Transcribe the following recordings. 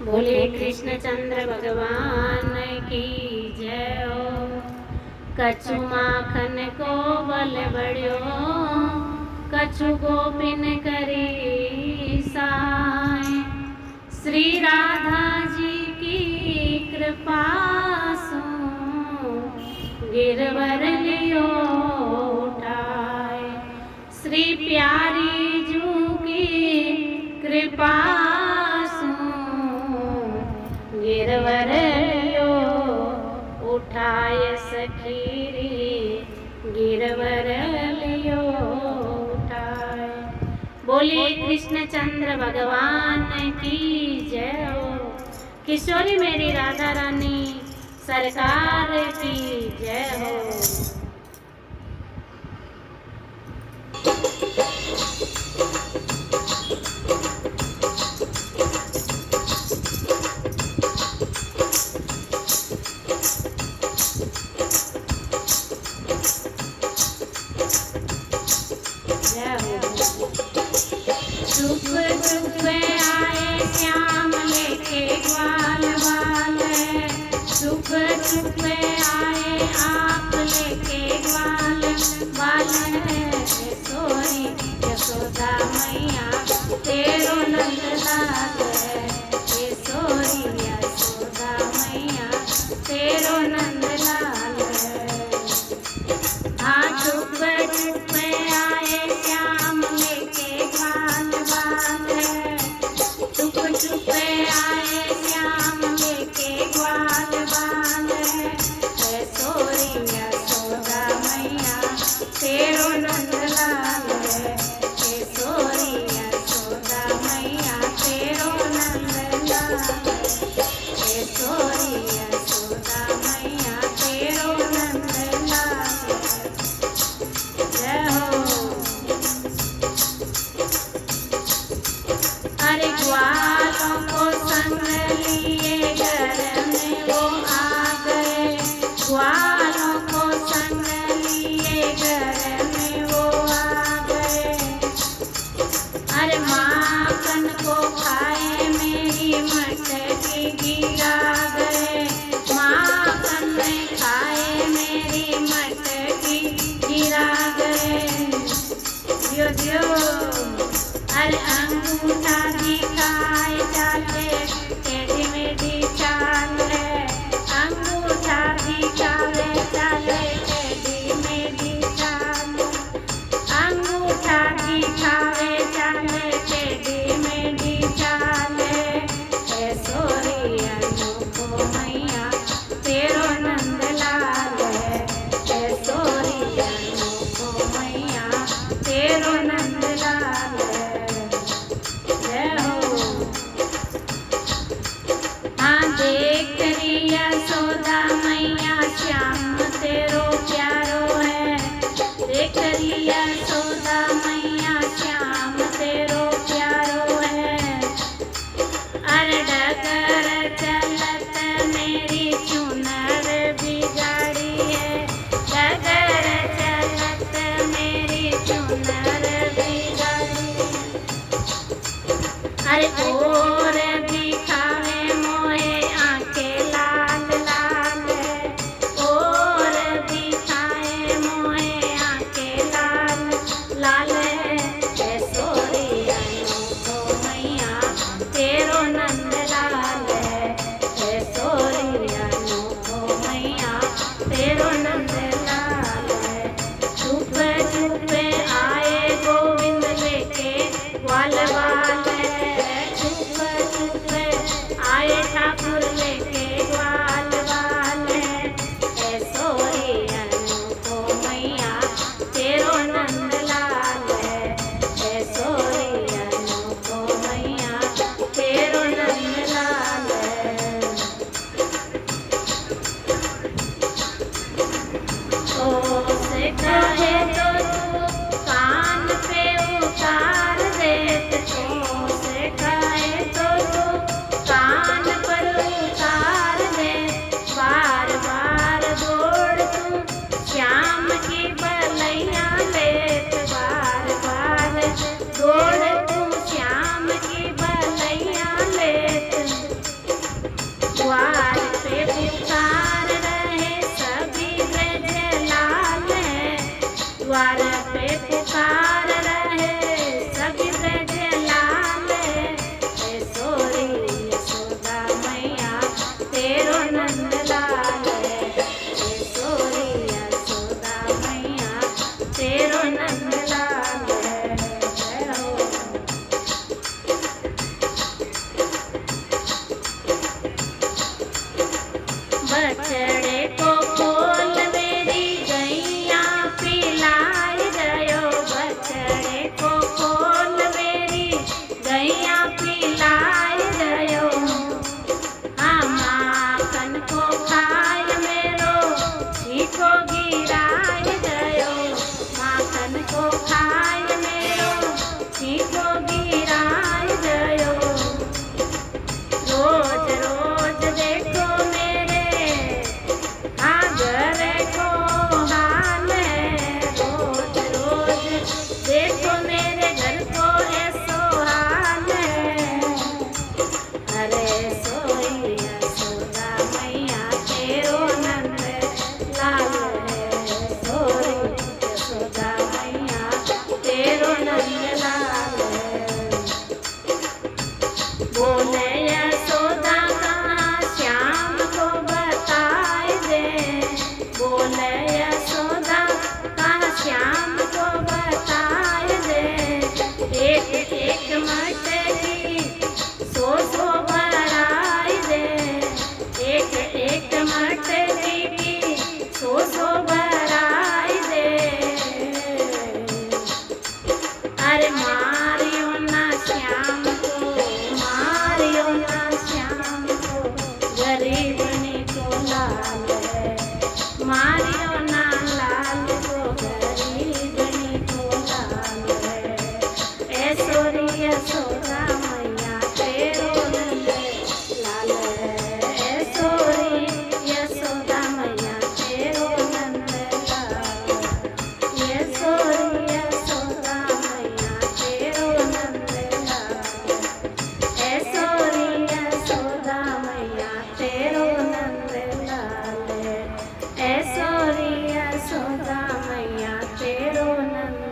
बोले कृष्ण चंद्र भगवान की जय हो। कछु माखन को बल बढ़ियो, कछु गोपिन करी साय। श्री राधा जी की कृपा सो गिरवर लियो उठाए। श्री प्यारी जू की कृपा गिरवर लियो उठाय सखीरी, गिरवर लियो उठाय। बोले कृष्ण चंद्र भगवान की जय हो। किशोरी मेरी राधा रानी सरकार की जय हो। चुप चुप आए श्याम लेके ग्वाल वाले, चुप चुप आए आप लेके ग्वाल वाले। सोई यशोदा मैया तेरो नंदलाल है, सोई यशोदा मैया तेरो नंदलाल है। हाँ चुप चुप आए श्याम लेके ग्वाल वाले, चुप चुप आए श्याम लेके ग्वाल वाले। सोई यशोदा मैया तेरो नंदलाल है, सोई यशोदा मैया तेरो नंदलाल है, सोई यशोदा मैया तेरो नंदलाल है। जय हो। अरे ग्वालों को संग लिए घर में वो आ गए, ग्वालों को संग लिए घर में वो आ गए। अरे माखन को खाए मेरी मटकी गिरा गए, माखन खाए मेरी मटकी गिरा गए। दियो दियो अरे अंगूठा दिखाए चाले टेढ़ी मेढ़ी चाल है, अंगूठा दिखावे चाले टेढ़ी मेढ़ी चाल, अंगूठा दिखावे चाले टेढ़ी मेढ़ी चाल। सोरी अनूठो मैया तेरो नंदलाल है, सोरी अनूठो मैया तेरो नंदलाल है। जय हो। हाँ देख रही यशोदा मैया श्याम तेरो प्यारो है, देख रही यशोदा मैया श्याम तेरो प्यारो है। अरे डगर चलत मेरी चुनर बिगाड़ी है, डगर चलत मेरी चुनर बिगाड़ी है। अरे और दिखावे मोहे आंखें लाल लाल है, और दिखाए मोहे आंखें लाल लाल है। सोरी अनूठो मैया तेरो नंदलाल है, बछड़े को खोल मेरी गैया पिलाए गयो, बछड़े को खोल मेरी गैया पिलाए गयो। हाँ माखन को खाए मेरो छीको गिराए गयो, माखन को खाए मेरो छीको गिराए गयो। रोज रोज देखो मेरे हाँ घर को हाल है, रोज रोज देखो मेरे घर को ऐसो हाल है। अरे सोई यशोदा मैया तेरो नंद लाल है, सोई यशोदा मैया तेरो नंद लाल है। बोले यशोदा कहाँ श्याम को बताए दे, बोले यशोदा कहाँ श्याम को बताए दे। एक एक मटकी सो भराए दे, एक एक मटकी की सो भराए दे। अरे मारियो ना श्याम को, मारियो ना श्याम को, गरीबनी को लाल है, मारियो ना लाल को, गरीबनी को लाल है। ऐश्वर्य यशोदा मैया तेरो नंद लाल है, ऐश्वर्य यशोदा मैया तेरो नंद लाल है, ऐश्वर्य यशोदा मैया तेरो नंद लाल है, ऐश्वर्य यशोदा मैया तेरो नंद लाल है, ऐश्वर्य यशोदा मैया तेरो नंद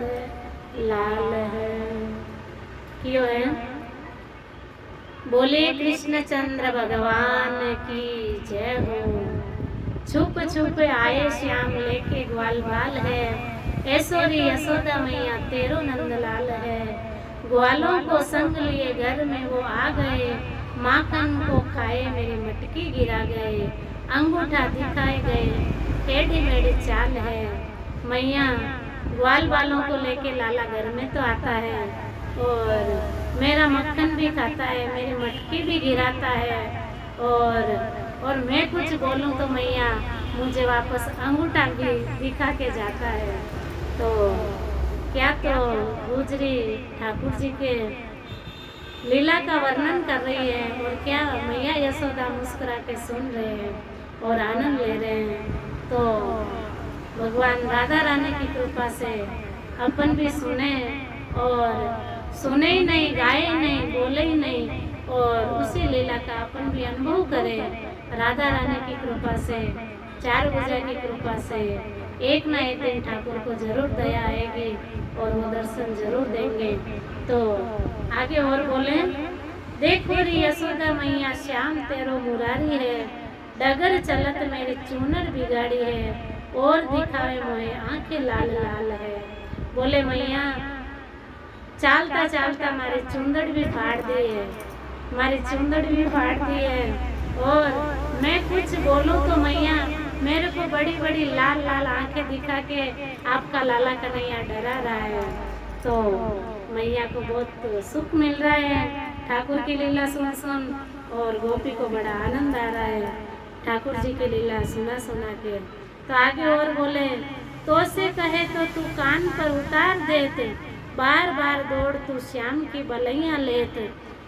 लाल है। क्यों है? बोले कृष्णचंद्र भगवान की जय हो। छुप छुप आए श्याम लेके ग्वाल बाल है, ऐश्वर्य यशोदा मैया तेरो नंद लाल है। ग्वालों को संग लिए घर में वो आ गए, माखन को खाए मेरी मटकी गिरा गए, अंगूठा दिखाए गए, टेढ़ी मेढ़ी चाल है। मैया ग्वाल बालों को लेके लाला घर में तो आता है और मेरा मक्खन भी खाता है, मेरी मटकी भी गिराता है और मैं कुछ बोलूं तो मैया मुझे वापस अंगूठा भी दिखा के जाता है। तो क्या तो गुजरी ठाकुर जी के लीला का वर्णन कर रही है और क्या मैया यशोदा मुस्कुरा के सुन रहे हैं और आनंद ले रहे हैं। तो भगवान राधा रानी की कृपा से अपन भी सुने और सुने ही नहीं, गाए ही नहीं, बोले ही नहीं और उसी लीला का अपन भी अनुभव करें। राधा रानी की कृपा से, चार भुजा की कृपा से एक ना एक दिन ठाकुर को जरूर दया आएगी और वो दर्शन जरूर देंगे। तो आगे और बोले, देखो री यशोदा मैया श्याम तेरो मुरारी है, डगर चलत मेरी चूनर बिगाड़ी है और दिखावे मोहे आंखें लाल लाल है। बोले मैया चालता चालता मारी चुंदड़ भी फाड़ दी है, मारी चुंदड़ भी फाड़ दी है और मैं कुछ बोलूं तो मैया मेरे को बड़ी बड़ी लाल लाल आंखें दिखा के आपका लाला कन्हैया डरा रहा है। तो मैया को बहुत सुख मिल रहा है ठाकुर की लीला सुन सुन और गोपी को बड़ा आनंद आ रहा है ठाकुर जी की लीला सुना सुना के। तो आगे और बोले, तो से कहे तो तू कान पर उतार देते, बार बार दौड़ तू श्याम की बलैया लेत,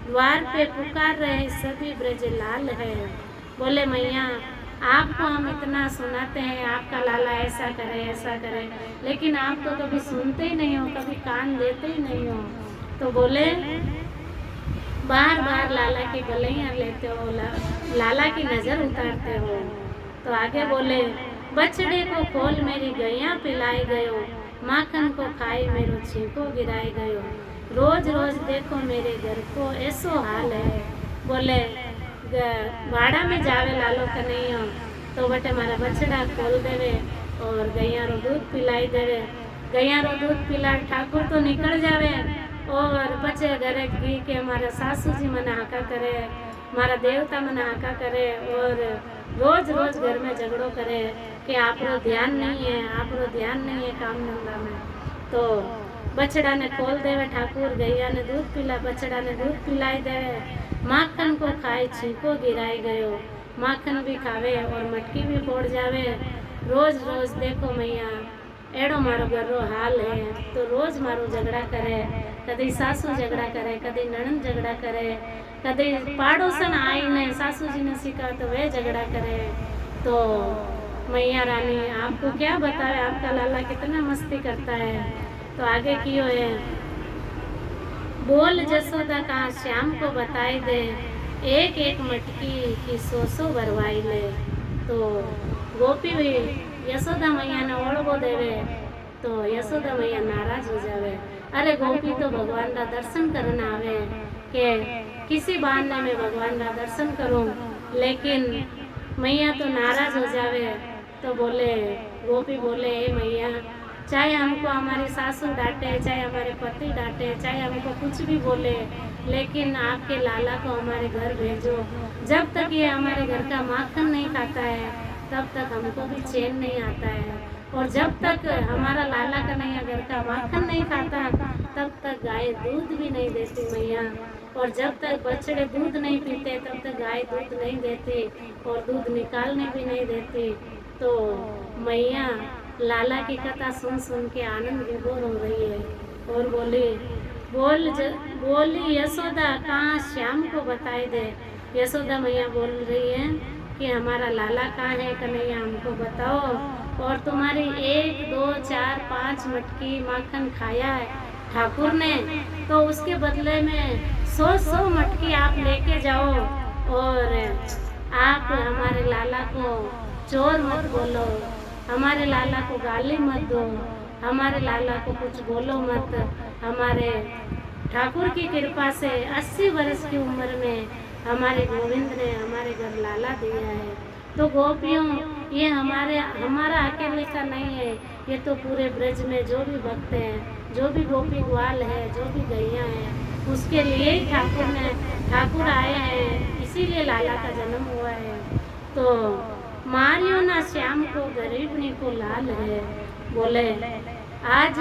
द्वार पे पुकार रहे सभी ब्रज लाल है। बोले मैया आपको हम इतना सुनाते हैं आपका लाला ऐसा करे, लेकिन आप तो कभी सुनते ही नहीं हो, कभी कान देते ही नहीं हो। तो बोले बार बार लाला की बलैया लेते हो, लाला की नज़र उतारते हो। तो आगे बोले, बछड़े को खोल मेरी गैया पिलाई गयो, माखन को खाई मेरो छींको गिराई गयो, रोज रोज देखो मेरे घर को ऐसो हाल है। बोले बाड़ा में जावे लालो कन्हैया तो बटे मारा बछड़ा खोल देवे और गैया रो दूध पिलाई देवे, गैया रो दूध पिला ठाकुर तो निकल जावे और बचे घरे घी के हमारे सासू जी मना हाका करे मारा देवता मने हाका करे और रोज रोज घर में झगड़ो करे कि आपरो ध्यान नहीं है, आपरो ध्यान नहीं है काम धंधा में। तो बछड़ा ने खोल देवे ठाकुर, गैया ने दूध पिला, बछड़ा ने दूध पिलाई देवे, माखन को खाए छींको गिराई गयो, माखन भी खावे और मटकी भी फोड़ जावे। रोज रोज देखो मैया एड़ो मारो घरो हाल है। तो रोज मारो झगड़ा करे, कदी सासू झगड़ा करे, कदी नणंद झगड़ा करे, कदी पाड़ोसन आई ने सासू जी ने सीखा तो वे झगड़ा करे। तो मैया रानी आपको क्या बताए, आपका लाला कितना मस्ती करता है। तो आगे क्यों है, बोल जसोदा कहाँ श्याम को बताई दे, एक एक मटकी की 100 भरवाई ले। तो गोपी भी यशोदा मैया ने ओळगो देवे तो यशोदा मैया नाराज हो जावे। अरे गोपी तो भगवान का दर्शन करने आवे के किसी बहाने में भगवान का दर्शन करूं, लेकिन मैया तो नाराज हो जावे। तो बोले गोपी बोले ए मैया, चाहे हमको हमारी सासू डांटे, चाहे हमारे पति डांटे, चाहे हमको कुछ भी बोले, लेकिन आपके लाला को हमारे घर भेजो। जब तक ये हमारे घर का माखन नहीं खाता है तब तक हमको भी चैन नहीं आता है, और जब तक हमारा लाला कन्हैया घर का माखन नहीं खाता तब तक गाय दूध भी नहीं देती मैया, और जब तक बछड़े दूध नहीं पीते तब तक गाय दूध नहीं देती और दूध निकालने भी नहीं देती। तो मैया लाला की कथा सुन सुन के आनंद विभोर हो रही है और बोली यशोदा कहाँ श्याम को बताई दे। यशोदा मैया बोल रही है कि हमारा लाला कहाँ है कन्हैया, हमको बताओ। और तुम्हारी 1 2 4 5 मटकी माखन खाया है ठाकुर ने, तो उसके बदले में 100 मटकी आप लेके जाओ, और आप हमारे लाला को चोर मत बोलो, हमारे लाला को गाली मत दो, हमारे लाला को कुछ बोलो मत। हमारे ठाकुर की कृपा से 80 वर्ष की उम्र में हमारे गोविंद ने हमारे घर लाला दिया है। तो गोपियों, ये हमारा अकेले का नहीं है, ये तो पूरे ब्रज में जो भी भक्त हैं, जो भी गोपी ग्वाल है, जो भी गैया है, उसके लिए ही ठाकुर आए हैं, इसीलिए लाला का जन्म हुआ है। तो मारियो ना श्याम को गरीबनी को लाल है। बोले आज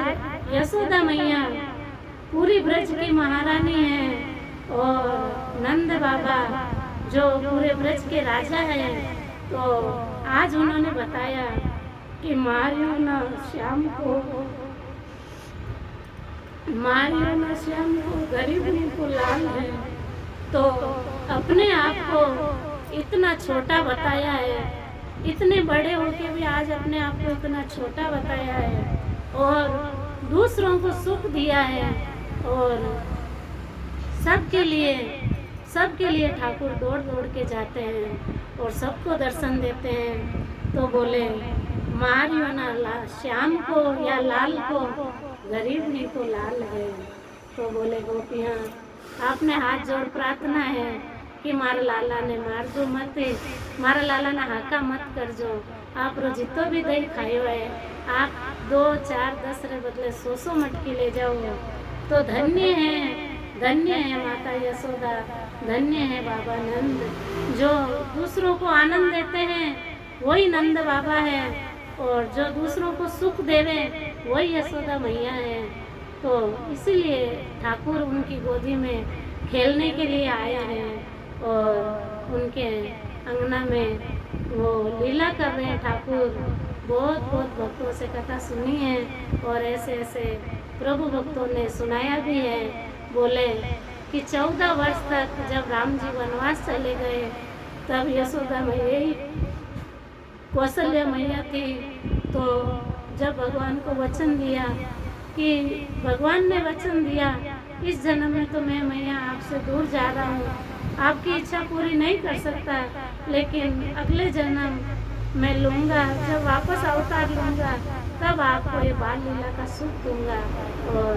यशोदा मैया पूरी ब्रज की महारानी है, और नंद बाबा जो पूरे ब्रज के राजा हैं, तो आज उन्होंने बताया कि मारियो ना श्याम को गरीबनी को लाल है। तो अपने आप को इतना छोटा बताया है, इतने बड़े होके भी आज अपने आप को इतना छोटा बताया है, और दूसरों को सुख दिया है, और सबके लिए ठाकुर दौड़ दौड़ के जाते हैं और सबको दर्शन देते हैं। तो बोले मारियो ना श्याम को या लाल को, गरीबनी को लाल है। तो बोले गोपियाँ, आपने हाथ जोड़ प्रार्थना है कि मारा लाला ने मार दो मत, मारा लाला ने हाका मत कर जो, आप जितो भी दही खायो है, आप 2 4 10 रे बदले 100 मटकी ले जाओ। तो धन्य है माता यशोदा, धन्य है बाबा नंद, जो दूसरों को आनंद देते हैं वही नंद बाबा है, और जो दूसरों को सुख देवे वही यशोदा मैया है। तो इसीलिए ठाकुर उनकी गोदी में खेलने के लिए आए हैं, और उनके अंगना में वो लीला कर रहे हैं ठाकुर। बहुत भक्तों से कथा सुनी है, और ऐसे प्रभु भक्तों ने सुनाया भी है। बोले कि 14 वर्ष तक जब राम जी वनवास चले गए, तब यशोदा मैया ही कौशल्या मैया थी। तो जब भगवान को वचन दिया कि भगवान ने वचन दिया इस जन्म में तो मैं मैया आपसे दूर जा रहा हूँ, आपकी इच्छा पूरी नहीं कर सकता, लेकिन अगले जन्म मैं लूँगा, जब वापस अवतार लूँगा तब आपको ये बाल लीला का सुख दूँगा। और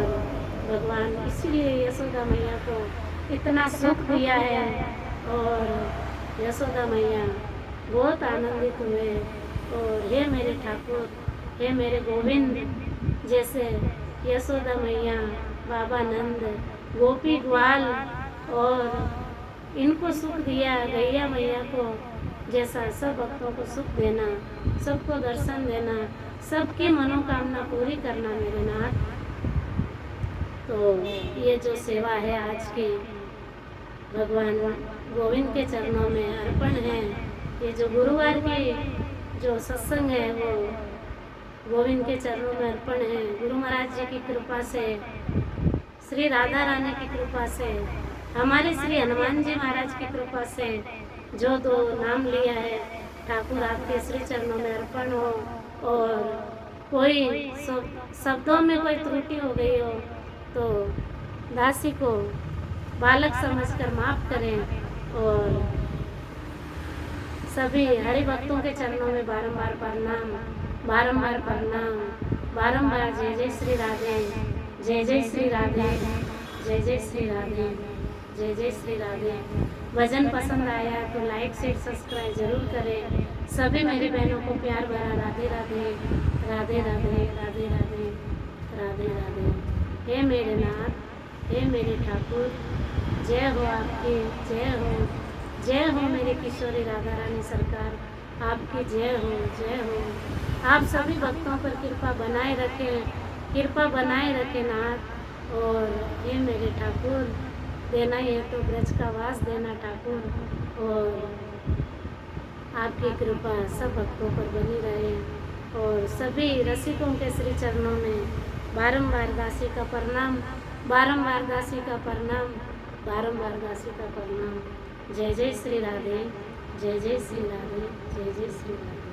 भगवान इसीलिए यशोदा मैया को इतना सुख दिया है, और यशोदा मैया बहुत आनंदित हुए। और हे मेरे ठाकुर, हे मेरे गोविंद, जैसे यशोदा मैया, बाबा नंद, गोपी ग्वाल और इनको सुख दिया गैया मैया को जैसा सब भक्तों को सुख देना, सबको दर्शन देना, सबकी मनोकामना पूरी करना मेरे नाथ। तो ये जो सेवा है आज की भगवान गोविंद के चरणों में अर्पण है। ये जो गुरुवार की जो सत्संग है वो गोविंद के चरणों में अर्पण है। गुरु महाराज जी की कृपा से, श्री राधा रानी की कृपा से, हमारे श्री हनुमान जी महाराज की कृपा से जो दो नाम लिया है ठाकुर आपके श्री चरणों में अर्पण हो। और कोई शब्दों में कोई त्रुटि हो गई हो तो दासी को बालक समझकर माफ करें। और सभी हरि भक्तों के चरणों में बारंबार प्रणाम, बारंबार प्रणाम, बारंबार जय जय श्री राधे, जय जय श्री राधे, जय जय श्री राधे, जय जय श्री राधे। भजन पसंद आया तो लाइक शेयर सब्सक्राइब जरूर करें। सभी मेरी बहनों को प्यार भरा राधे राधे, राधे राधे, राधे राधे, राधे राधे। हे मेरे नाथ, हे मेरे ठाकुर, जय हो आपकी, जय हो, जय हो मेरी किशोरी राधा रानी सरकार, आपकी जय हो, जय हो। आप सभी भक्तों पर कृपा बनाए रखें, कृपा बनाए रखें नाथ। और ये मेरे ठाकुर, देना ही है तो ब्रज का वास देना ठाकुर। और आपकी कृपा सब भक्तों पर बनी रहे। और सभी रसिकों के श्री चरणों में बारंबार दासी का प्रणाम, बारंबार दासी का प्रणाम, बारंबार दासी का प्रणाम। जय जय श्री राधे, जय जय श्री राधे, जय जय श्री राधे।